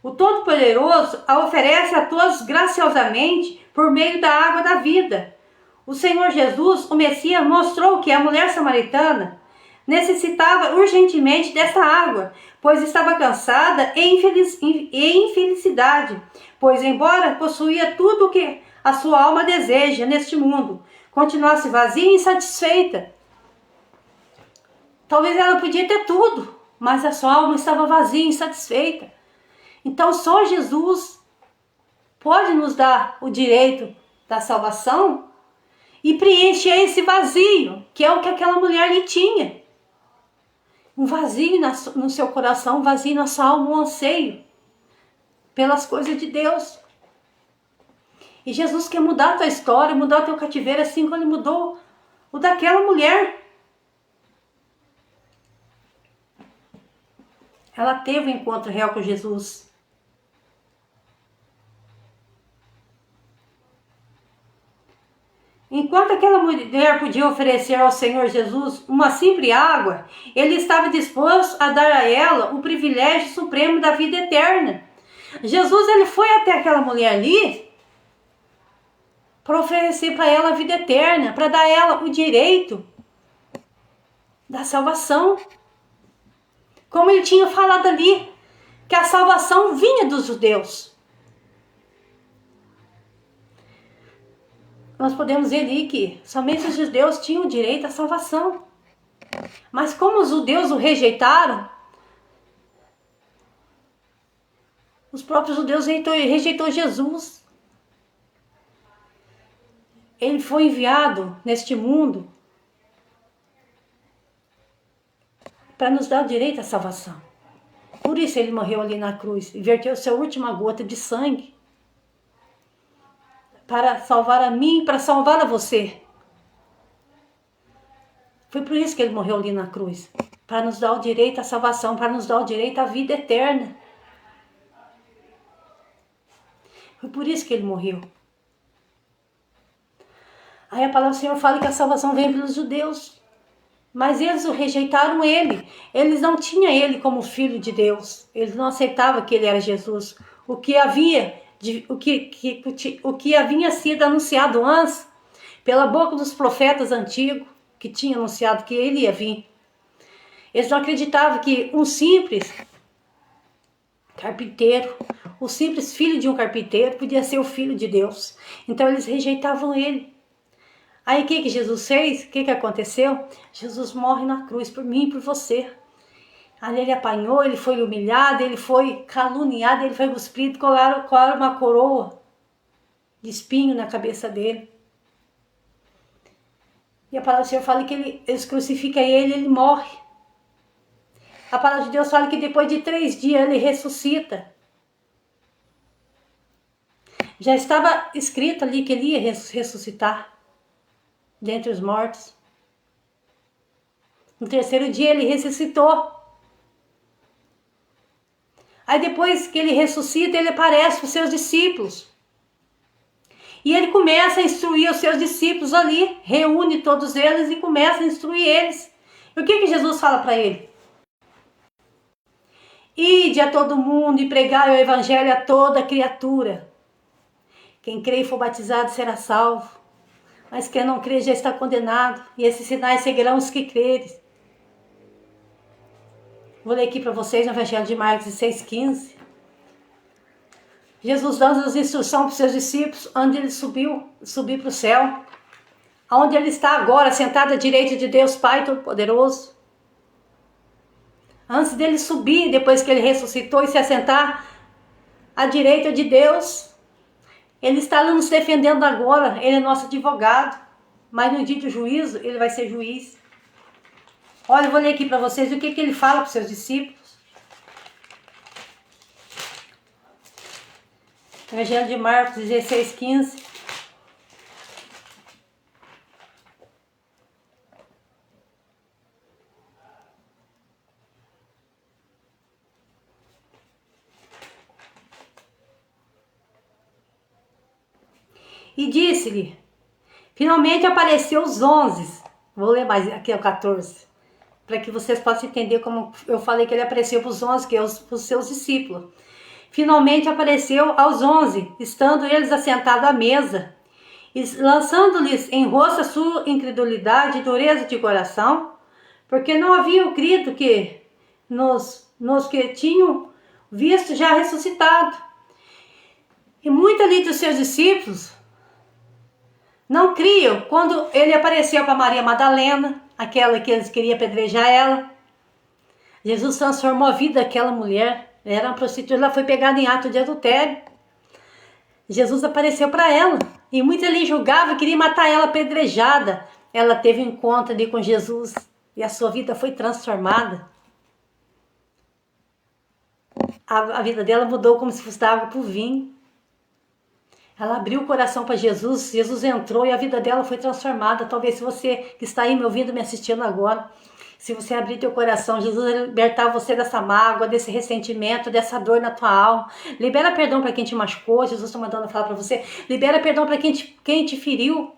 O Todo-Poderoso a oferece a todos graciosamente por meio da água da vida. O Senhor Jesus, o Messias, mostrou que a mulher samaritana necessitava urgentemente dessa água, pois estava cansada e infelicidade, pois embora possuía tudo o que a sua alma deseja neste mundo, continuasse vazia e insatisfeita. Talvez ela podia ter tudo, mas a sua alma estava vazia e insatisfeita. Então só Jesus pode nos dar o direito da salvação e preencher esse vazio, que é o que aquela mulher lhe tinha. Um vazio no seu coração, um vazio na sua alma, um anseio pelas coisas de Deus. E Jesus quer mudar a tua história, mudar o teu cativeiro, assim como ele mudou o daquela mulher. Ela teve um encontro real com Jesus. Enquanto aquela mulher podia oferecer ao Senhor Jesus uma simples água, ele estava disposto a dar a ela o privilégio supremo da vida eterna. Jesus, ele foi até aquela mulher ali para oferecer para ela a vida eterna, para dar a ela o direito da salvação. Como ele tinha falado ali, que a salvação vinha dos judeus. Nós podemos ver ali que somente os judeus tinham o direito à salvação. Mas como os judeus o rejeitaram, os próprios judeus rejeitou Jesus. Ele foi enviado neste mundo para nos dar o direito à salvação. Por isso ele morreu ali na cruz e verteu sua última gota de sangue para salvar a mim, para salvar a você. Foi por isso que ele morreu ali na cruz, para nos dar o direito à salvação, para nos dar o direito à vida eterna. Foi por isso que ele morreu. Aí a palavra do Senhor fala que a salvação vem pelos judeus. Mas eles o rejeitaram ele. Eles não tinham ele como filho de Deus. Eles não aceitavam que ele era Jesus. O que havia sido anunciado antes pela boca dos profetas antigos, que tinha anunciado que ele ia vir. Eles não acreditavam que um simples carpinteiro, o simples filho de um carpinteiro, podia ser o filho de Deus. Então eles rejeitavam ele. Aí o que Jesus fez? O que aconteceu? Jesus morre na cruz por mim e por você. Ali ele apanhou, ele foi humilhado, ele foi caluniado, ele foi cuspido, colaram uma coroa de espinho na cabeça dele. E a palavra do Senhor fala que eles crucificam ele, ele morre. A palavra de Deus fala que depois de 3 dias ele ressuscita. Já estava escrito ali que ele ia ressuscitar dentre os mortos. No 3º dia ele ressuscitou. Aí depois que ele ressuscita, ele aparece para os seus discípulos. E ele começa a instruir os seus discípulos ali, reúne todos eles e começa a instruir eles. E o que Jesus fala para ele? Ide a todo mundo e pregai o evangelho a toda criatura. Quem crê e for batizado será salvo, mas quem não crê já está condenado, e esses sinais seguirão os que crerem. Vou ler aqui para vocês no Evangelho de Marcos 6,15. Jesus dando as instruções para os seus discípulos, onde ele subir para o céu, onde ele está agora, sentado à direita de Deus Pai Todo-Poderoso. Antes dele subir, depois que ele ressuscitou e se assentar à direita de Deus, ele está nos defendendo agora, ele é nosso advogado, mas no dia do juízo, ele vai ser juiz. Olha, eu vou ler aqui para vocês o que ele fala para os seus discípulos. Evangelho de Marcos 16,15. E disse-lhe, finalmente apareceu os 11. Vou ler mais aqui o 14. Para que vocês possam entender como eu falei que ele apareceu para os 11, que é os seus discípulos. Finalmente apareceu aos 11, estando eles assentados à mesa, e lançando-lhes em rosto a sua incredulidade e dureza de coração, porque não haviam crido que nos que tinham visto já ressuscitado. E muitos ali dos seus discípulos não criam quando ele apareceu para Maria Madalena, aquela que eles queriam apedrejar ela. Jesus transformou a vida daquela mulher. Ela era uma prostituta, ela foi pegada em ato de adultério. Jesus apareceu para ela. E muitos ali julgavam e queriam matar ela apedrejada. Ela teve um encontro ali com Jesus. E a sua vida foi transformada. A vida dela mudou como se fosse da água para o vinho. Ela abriu o coração para Jesus, Jesus entrou e a vida dela foi transformada. Talvez se você que está aí me ouvindo, me assistindo agora, se você abrir teu coração, Jesus vai libertar você dessa mágoa, desse ressentimento, dessa dor na tua alma. Libera perdão para quem te machucou, Jesus está mandando falar para você. Libera perdão para quem te feriu.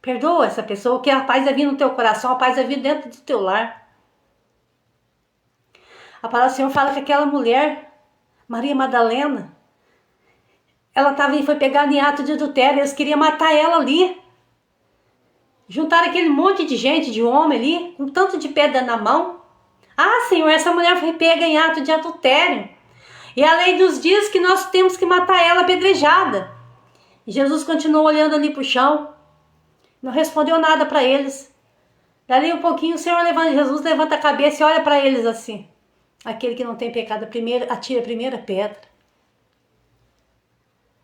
Perdoa essa pessoa, que a paz vai vir no teu coração, a paz vai vir dentro do teu lar. A palavra do Senhor fala que aquela mulher, Maria Madalena, ela foi pegada em ato de adultério, eles queriam matar ela ali. Juntaram aquele monte de gente, de homem ali, com tanto de pedra na mão. Ah, Senhor, essa mulher foi pega em ato de adultério. E a lei nos diz que nós temos que matar ela apedrejada. E Jesus continuou olhando ali para o chão. Não respondeu nada para eles. Dali um pouquinho, Jesus levanta a cabeça e olha para eles assim. Aquele que não tem pecado, atira a primeira pedra.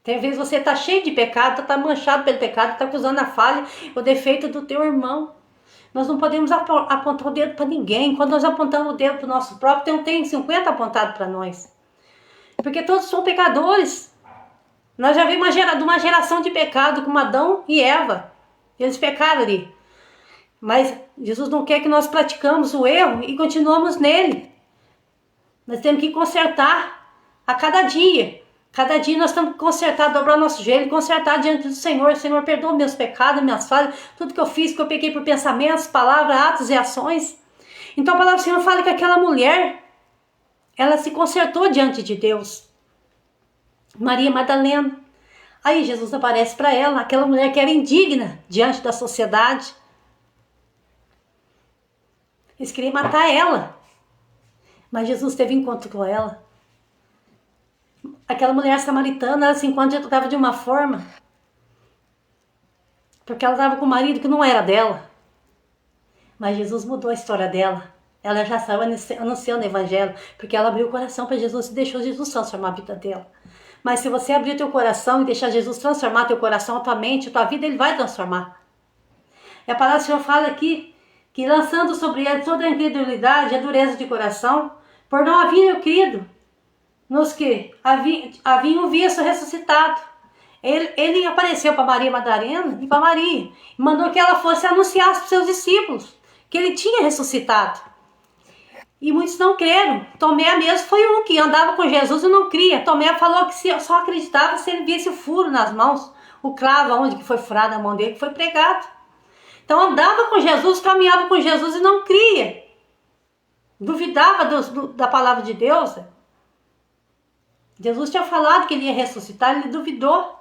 Tem vezes você está cheio de pecado, está manchado pelo pecado, está acusando a falha, o defeito do teu irmão. Nós não podemos apontar o dedo para ninguém. Quando nós apontamos o dedo para o nosso próprio, tem 50 apontado para nós. Porque todos são pecadores. Nós já vimos de uma geração de pecado com Adão e Eva. Eles pecaram ali. Mas Jesus não quer que nós praticamos o erro e continuamos nele. Nós temos que consertar a cada dia. Cada dia nós temos que consertar, dobrar nosso joelho, consertar diante do Senhor. Senhor, perdoa meus pecados, minhas falhas, tudo que eu fiz, que eu pequei por pensamentos, palavras, atos e ações. Então a palavra do Senhor fala que aquela mulher, ela se consertou diante de Deus. Maria Madalena. Aí Jesus aparece para ela, aquela mulher que era indigna diante da sociedade. Eles queriam matar ela. Mas Jesus teve encontro com ela. Aquela mulher samaritana, ela se encontrava de uma forma, porque ela estava com um marido que não era dela. Mas Jesus mudou a história dela. Ela já saiu anunciando o evangelho, porque ela abriu o coração para Jesus e deixou Jesus transformar a vida dela. Mas se você abrir o teu coração e deixar Jesus transformar teu coração, a tua mente, a tua vida, ele vai transformar. E a palavra do Senhor fala aqui, que lançando sobre ele toda a incredulidade e a dureza de coração, por não haver crido nos que haviam visto ressuscitado. Ele apareceu para Maria Madalena e para Maria, e mandou que ela fosse anunciar para os seus discípulos que ele tinha ressuscitado. E muitos não creram. Tomé mesmo foi um que andava com Jesus e não cria. Tomé falou que só acreditava se ele visse o furo nas mãos, o cravo onde que foi furado a mão dele, que foi pregado. Então andava com Jesus, caminhava com Jesus e não cria. Duvidava da palavra de Deus. Jesus tinha falado que ele ia ressuscitar, ele duvidou.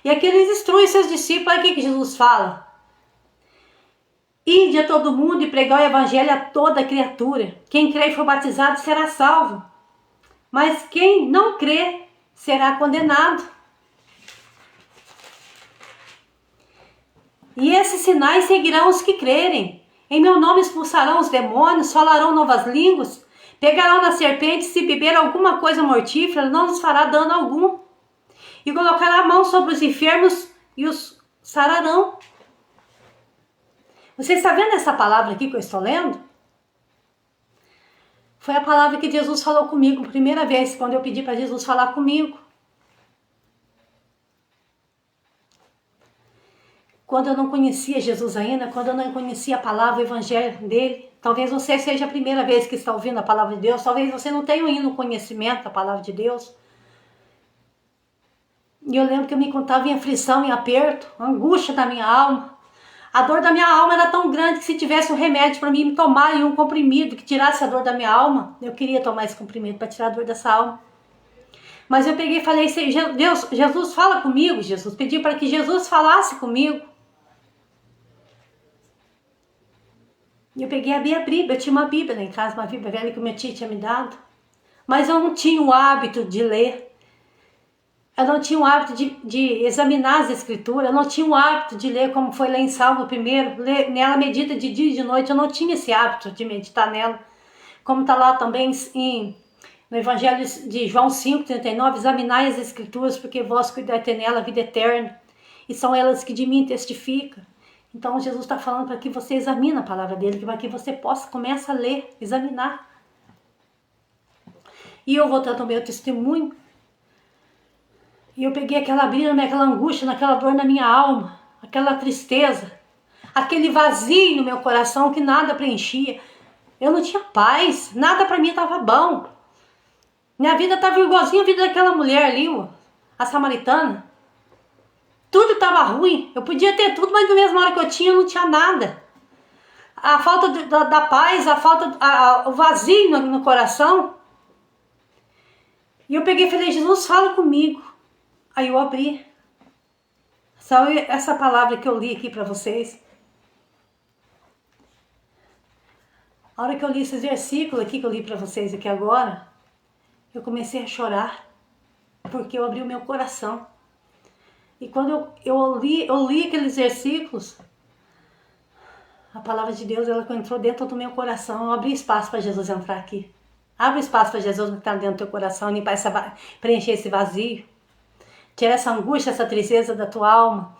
E aqui ele instrui seus discípulos. Olha o que Jesus fala. Ide a todo mundo e pregai o evangelho a toda criatura. Quem crê e for batizado será salvo. Mas quem não crê será condenado. E esses sinais seguirão os que crerem. Em meu nome expulsarão os demônios, falarão novas línguas, pegarão na serpente, se beber alguma coisa mortífera, não nos fará dano algum. E colocará a mão sobre os enfermos e os sararão. Você está vendo essa palavra aqui que eu estou lendo? Foi a palavra que Jesus falou comigo, primeira vez, quando eu pedi para Jesus falar comigo. Quando eu não conhecia Jesus ainda, quando eu não conhecia a palavra, o evangelho dele, talvez você seja a primeira vez que está ouvindo a palavra de Deus, talvez você não tenha ainda o conhecimento da palavra de Deus. E eu lembro que eu me encontrava em aflição, em aperto, angústia da minha alma. A dor da minha alma era tão grande que se tivesse um remédio para mim me tomar e um comprimido que tirasse a dor da minha alma, eu queria tomar esse comprimido para tirar a dor dessa alma. Mas eu peguei e falei, Deus, Jesus, fala comigo, Jesus. Pedi para que Jesus falasse comigo. E eu peguei a Bíblia, eu tinha uma Bíblia lá em casa, uma Bíblia velha que o meu tio tinha me dado. Mas eu não tinha o hábito de ler. Eu não tinha o hábito de examinar as escrituras. Eu não tinha o hábito de ler como foi lá em Salmo primeiro. Ler nela medita de dia e de noite. Eu não tinha esse hábito de meditar nela. Como está lá também no Evangelho de João 5,39. Examinai as escrituras, porque vós cuidai ter nela a vida eterna. E são elas que de mim testificam. Então Jesus está falando para que você examine a palavra dele, para que você possa começar a ler, examinar. E eu vou dando o meu testemunho. E eu peguei aquela briga, aquela angústia, aquela dor na minha alma, aquela tristeza, aquele vazio no meu coração que nada preenchia. Eu não tinha paz, nada para mim estava bom. Minha vida estava igualzinha a vida daquela mulher ali, a samaritana. Tudo estava ruim, eu podia ter tudo, mas na mesma hora que eu tinha, não tinha nada. A falta da paz, o vazio no coração. E eu peguei e falei, Jesus, fala comigo. Aí eu abri. Só essa palavra que eu li aqui para vocês. A hora que eu li esses versículos aqui que eu li para vocês aqui agora, eu comecei a chorar. Porque eu abri o meu coração. E quando eu li aqueles versículos, a palavra de Deus, ela entrou dentro do meu coração. Eu abri espaço para Jesus entrar aqui. Abre espaço para Jesus entrar dentro do teu coração, preencher esse vazio. Tirar essa angústia, essa tristeza da tua alma.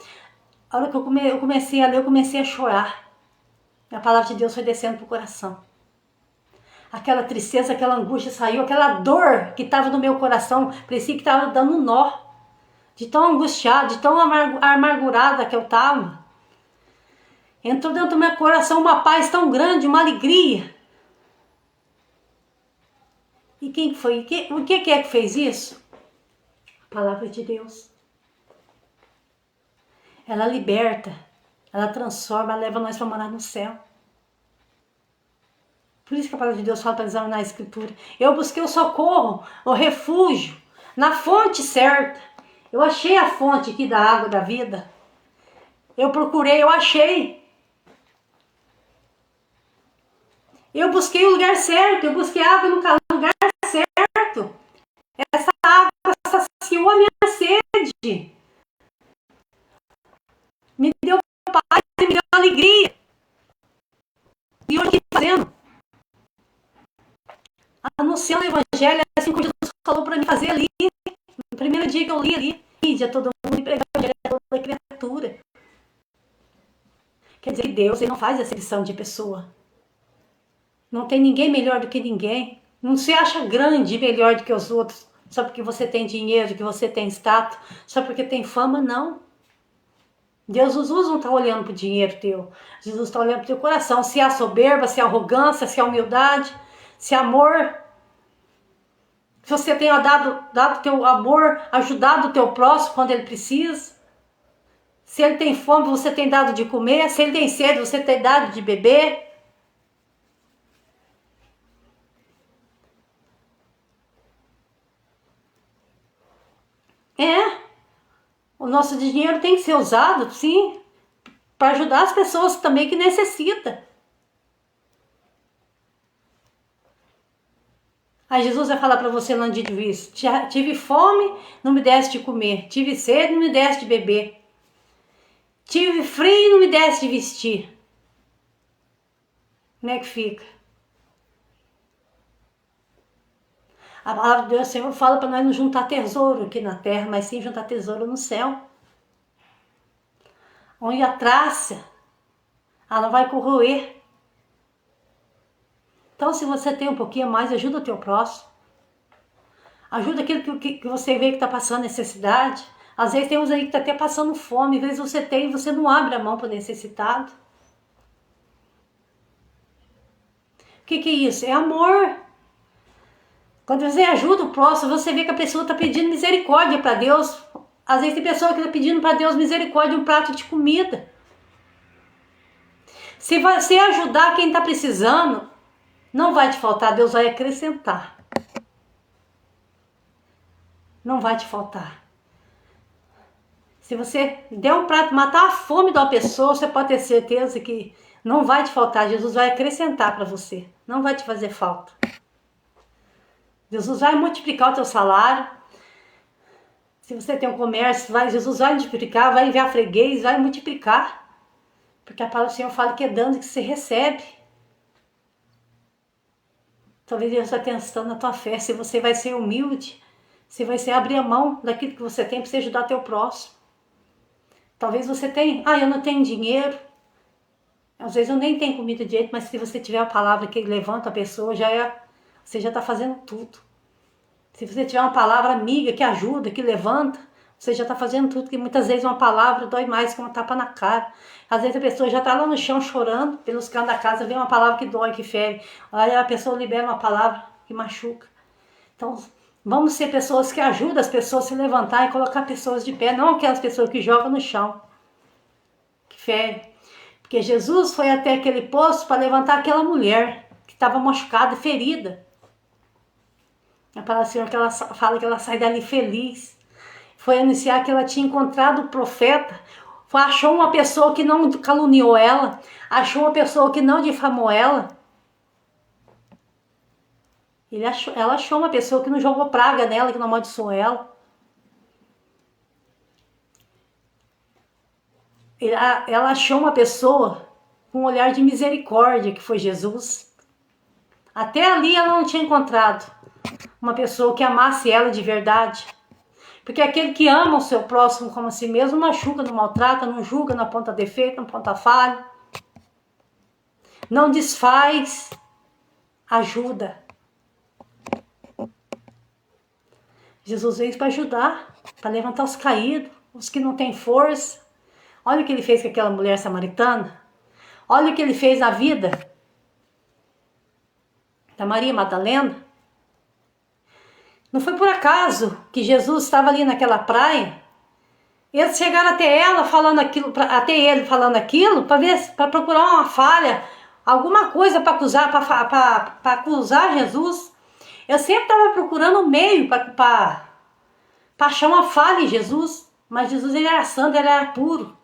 A hora que eu comecei a ler, eu comecei a chorar. A palavra de Deus foi descendo pro coração. Aquela tristeza, aquela angústia saiu, aquela dor que estava no meu coração, parecia que estava dando um nó. De tão angustiada, de tão amargurada que eu estava. Entrou dentro do meu coração uma paz tão grande, uma alegria. E quem foi? O que é que fez isso? A palavra de Deus. Ela liberta, ela transforma, ela leva nós para morar no céu. Por isso que a palavra de Deus fala para examinar a Escritura. Eu busquei o socorro, o refúgio, na fonte certa. Eu achei a fonte aqui da água da vida. Eu procurei, eu achei. Eu busquei o lugar certo, eu busquei água no lugar certo. Essa água saciou a minha sede. Me deu paz, me deu alegria. E hoje o que estou fazendo? Anunciando o Evangelho, assim como Jesus falou para mim fazer ali. No primeiro dia que eu li ali, mídia todo mundo e pregar o Evangelho a toda criatura. Quer dizer que Deus ele não faz acepção de pessoa. Não tem ninguém melhor do que ninguém. Não se acha grande e melhor do que os outros. Só porque você tem dinheiro, que você tem status. Só porque tem fama, não. Jesus não está olhando para o dinheiro teu. Jesus está olhando para o teu coração. Se há soberba, se há arrogância, se há humildade, se há amor. Se você tem dado teu amor, ajudado o teu próximo quando ele precisa. Se ele tem fome, você tem dado de comer. Se ele tem sede, você tem dado de beber. O nosso dinheiro tem que ser usado, sim, para ajudar as pessoas também que necessitam. Aí Jesus vai falar para você lá no dia de juízo: tive fome, não me deste de comer. Tive sede, não me deste de beber. Tive frio, não me deste de vestir. Como é que fica? A palavra de Deus, o Senhor, fala para nós não juntar tesouro aqui na terra, mas sim juntar tesouro no céu. Onde a traça, ela não vai corroer. Então, se você tem um pouquinho mais, ajuda o teu próximo. Ajuda aquele que você vê que está passando necessidade. Às vezes tem uns aí que está até passando fome. Às vezes você tem e você não abre a mão para o necessitado. O que é isso? É amor. Quando você ajuda o próximo, você vê que a pessoa está pedindo misericórdia para Deus. Às vezes tem pessoa que está pedindo para Deus misericórdia um prato de comida. Se você ajudar quem está precisando, não vai te faltar, Deus vai acrescentar. Não vai te faltar. Se você der um prato, matar a fome de uma pessoa, você pode ter certeza que não vai te faltar. Jesus vai acrescentar para você. Não vai te fazer falta. Jesus vai multiplicar o teu salário. Se você tem um comércio, Jesus vai multiplicar, vai enviar freguês, vai multiplicar. Porque a palavra do Senhor fala que é dando que você recebe. Talvez Deus está testando a tua fé, se você vai ser humilde, se vai ser abrir a mão daquilo que você tem para você ajudar teu próximo. Talvez você tenha, eu não tenho dinheiro. Às vezes eu nem tenho comida direito, mas se você tiver a palavra que levanta a pessoa, você já está fazendo tudo. Se você tiver uma palavra amiga que ajuda, que levanta, você já está fazendo tudo, que muitas vezes uma palavra dói mais que uma tapa na cara. Às vezes a pessoa já está lá no chão chorando, pelos cantos da casa, vem uma palavra que dói, que fere. Aí a pessoa libera uma palavra que machuca. Então, vamos ser pessoas que ajudam as pessoas a se levantar e colocar pessoas de pé, não aquelas pessoas que jogam no chão, que fere. Porque Jesus foi até aquele poço para levantar aquela mulher que estava machucada, ferida. A palavra do Senhor que ela fala que ela sai dali feliz. Foi anunciar que ela tinha encontrado o profeta. Achou uma pessoa que não caluniou ela. Achou uma pessoa que não difamou ela. Ela achou uma pessoa que não jogou praga nela, que não amaldiçoou ela. Ela achou uma pessoa com um olhar de misericórdia, que foi Jesus. Até ali ela não tinha encontrado uma pessoa que amasse ela de verdade. Porque aquele que ama o seu próximo como a si mesmo, não machuca, não maltrata, não julga, não aponta defeito, não aponta falha. não desfaz, ajuda. Jesus veio para ajudar, para levantar os caídos, os que não têm força. Olha o que ele fez com aquela mulher samaritana. Olha o que ele fez na vida da Maria Madalena. Não foi por acaso que Jesus estava ali naquela praia. Eles chegaram até ela falando aquilo, até ele falando aquilo, para procurar uma falha, alguma coisa para acusar Jesus. Eu sempre estava procurando um meio para achar uma falha em Jesus, mas Jesus ele era santo, ele era puro.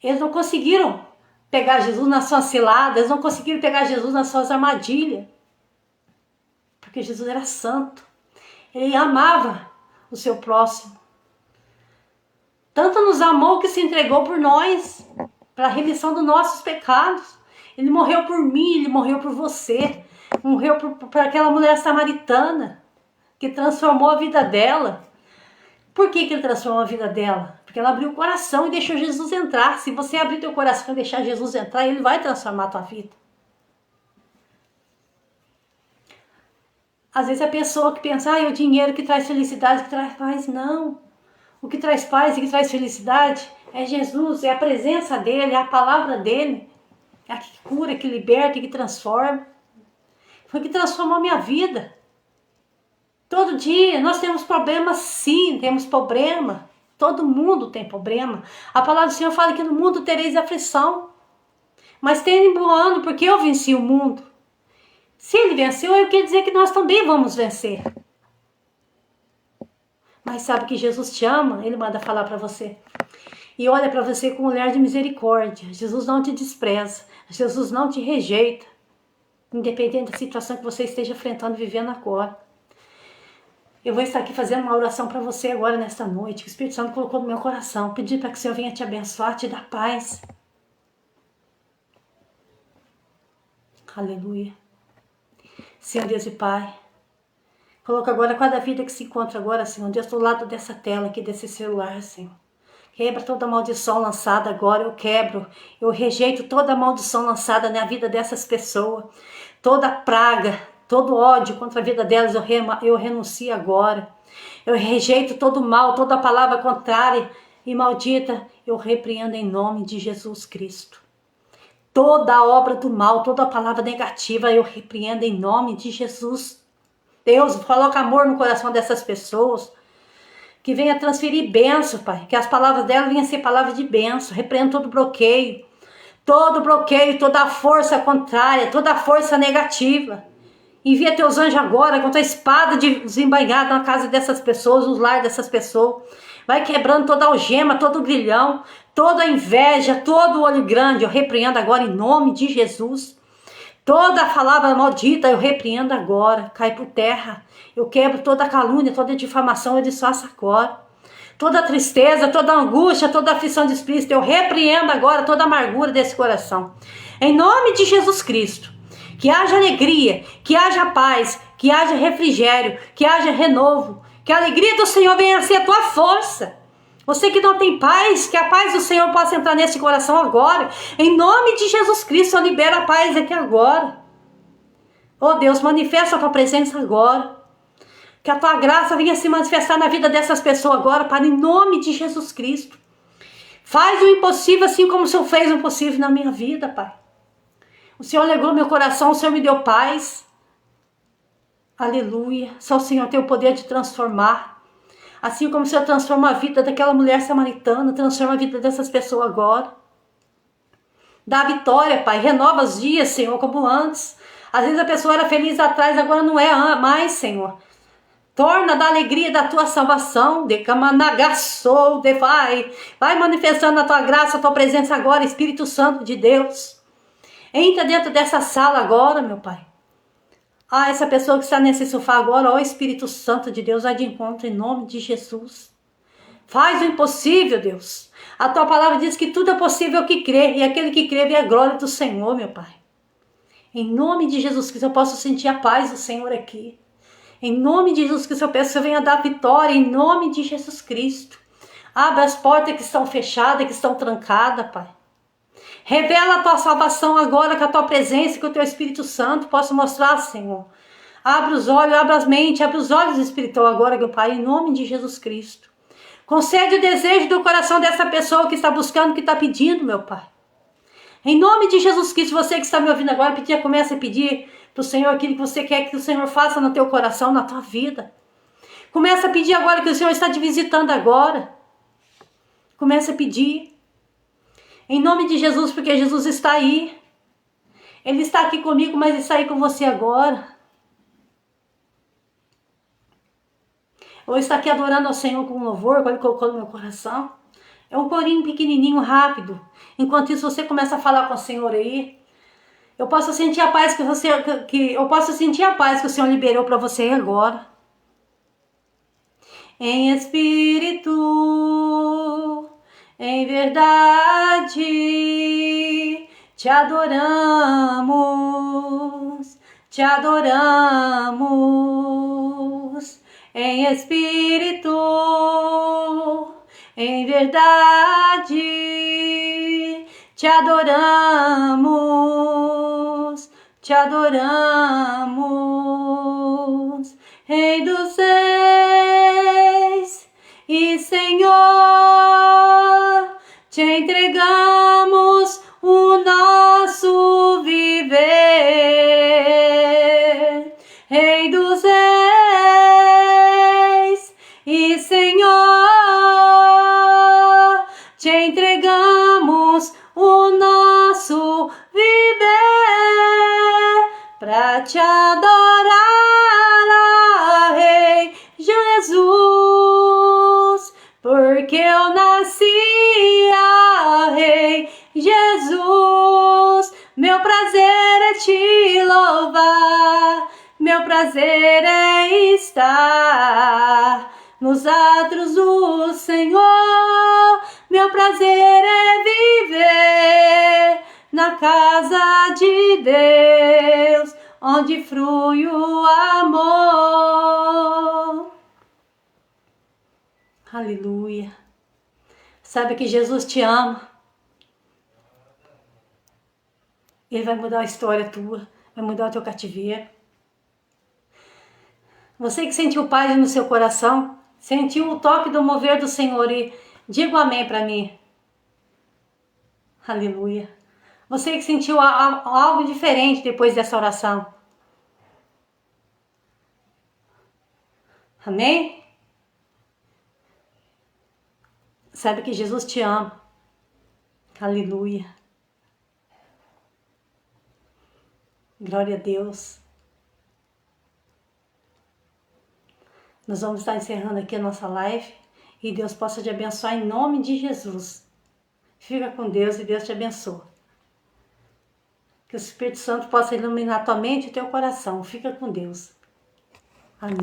Eles não conseguiram pegar Jesus nas suas ciladas, eles não conseguiram pegar Jesus nas suas armadilhas, porque Jesus era santo, ele amava o seu próximo. Tanto nos amou que se entregou por nós, para a remissão dos nossos pecados. Ele morreu por mim, ele morreu por você, morreu por aquela mulher samaritana, que transformou a vida dela. Por que ele transformou a vida dela? Porque ela abriu o coração e deixou Jesus entrar. Se você abrir teu coração e deixar Jesus entrar, ele vai transformar a tua vida. Às vezes a pessoa que pensa, é o dinheiro que traz felicidade, que traz paz. Não. O que traz paz e que traz felicidade é Jesus, é a presença dele, é a palavra dele. É a que cura, que liberta, que transforma. Foi que transformou a minha vida. Todo dia nós temos problemas, sim, temos problema. Todo mundo tem problema. A palavra do Senhor fala que no mundo tereis aflição. Mas tenham bom ânimo, porque eu venci o mundo. Se ele venceu, eu quero dizer que nós também vamos vencer. Mas sabe que Jesus te ama, ele manda falar para você. E olha para você com um olhar de misericórdia. Jesus não te despreza, Jesus não te rejeita, independente da situação que você esteja enfrentando e vivendo agora. Eu vou estar aqui fazendo uma oração para você agora nesta noite, que o Espírito Santo colocou no meu coração, pedir para que o Senhor venha te abençoar, te dar paz. Aleluia. Senhor Deus e Pai, coloca agora cada vida que se encontra agora, Senhor Deus, do lado dessa tela aqui, desse celular, Senhor. Quebra toda maldição lançada agora, eu quebro, eu rejeito toda maldição lançada na vida dessas pessoas, toda praga, todo ódio contra a vida delas, eu renuncio agora. Eu rejeito todo mal, toda palavra contrária e maldita, eu repreendo em nome de Jesus Cristo. Toda a obra do mal, toda a palavra negativa, eu repreendo em nome de Jesus. Deus, coloca amor no coração dessas pessoas, que venha transferir bênção, Pai, que as palavras delas venham ser palavras de bênção. Repreendo todo bloqueio, toda a força contrária, toda a força negativa. Envia teus anjos agora com tua espada desembainhada na casa dessas pessoas, nos lares dessas pessoas. Vai quebrando toda a algema, todo o grilhão, toda a inveja, todo o olho grande. Eu repreendo agora em nome de Jesus. Toda a palavra maldita eu repreendo agora. Cai por terra. Eu quebro toda a calúnia, toda a difamação, eu desfaço agora. Toda a tristeza, toda a angústia, toda a aflição de espírito, eu repreendo agora toda a amargura desse coração. Em nome de Jesus Cristo. Que haja alegria, que haja paz, que haja refrigério, que haja renovo. Que a alegria do Senhor venha ser a tua força. Você que não tem paz, que a paz do Senhor possa entrar nesse coração agora. Em nome de Jesus Cristo, eu libero a paz aqui agora. Oh Deus, manifesta a tua presença agora. Que a tua graça venha se manifestar na vida dessas pessoas agora, Pai, em nome de Jesus Cristo. Faz o impossível assim como o Senhor fez o impossível na minha vida, Pai. O Senhor alegrou meu coração, o Senhor me deu paz. Aleluia. Só o Senhor tem o poder de transformar. Assim como o Senhor transforma a vida daquela mulher samaritana, transforma a vida dessas pessoas agora. Dá vitória, Pai. Renova os dias, Senhor, como antes. Às vezes a pessoa era feliz atrás, agora não é mais, Senhor. Torna da alegria da tua salvação. Vai manifestando a tua graça, a tua presença agora, Espírito Santo de Deus. Entra dentro dessa sala agora, meu Pai. Essa pessoa que está nesse sofá agora, ó Espírito Santo de Deus, vai de encontro em nome de Jesus. Faz o impossível, Deus. A tua palavra diz que tudo é possível ao que crê, e aquele que crê vê a glória do Senhor, meu Pai. Em nome de Jesus Cristo, eu posso sentir a paz do Senhor aqui. Em nome de Jesus Cristo, eu peço que você venha dar vitória, em nome de Jesus Cristo. Abra as portas que estão fechadas, que estão trancadas, Pai. Revela a tua salvação agora com a tua presença, que o teu Espírito Santo possa mostrar, Senhor. Abre os olhos, abre as mentes, abre os olhos espirituais agora, meu Pai, em nome de Jesus Cristo. Concede o desejo do coração dessa pessoa que está buscando, que está pedindo, meu Pai. Em nome de Jesus Cristo, você que está me ouvindo agora, comece a pedir para o Senhor aquilo que você quer que o Senhor faça no teu coração, na tua vida. Começa a pedir agora que o Senhor está te visitando agora. Começa a pedir. Em nome de Jesus, porque Jesus está aí. Ele está aqui comigo, mas está aí com você agora. Ou está aqui adorando ao Senhor com louvor, que Ele colocou no meu coração. É um corinho pequenininho, rápido. Enquanto isso, você começa a falar com o Senhor aí. Eu posso sentir a paz que o Senhor liberou para você agora. Em espírito, em verdade, te adoramos, te adoramos. Em espírito, em verdade, te adoramos, te adoramos. Rei dos Reis e Senhor, te entregamos o nosso viver. Rei dos Reis e Senhor, te entregamos o nosso viver para te adorar, Rei Jesus, porque eu nasci, Rei Jesus. Meu prazer é te louvar, meu prazer é estar nos atos do Senhor. Meu prazer é viver na casa de Deus, onde flui o amor. Aleluia. Sabe que Jesus te ama. Ele vai mudar a história tua, vai mudar o teu cativeiro. Você que sentiu paz no seu coração, sentiu o toque do mover do Senhor e diga um amém para mim. Aleluia. Você que sentiu algo diferente depois dessa oração. Amém? Sabe que Jesus te ama. Aleluia. Glória a Deus. Nós vamos estar encerrando aqui a nossa live e Deus possa te abençoar em nome de Jesus. Fica com Deus e Deus te abençoe. Que o Espírito Santo possa iluminar tua mente e teu coração. Fica com Deus.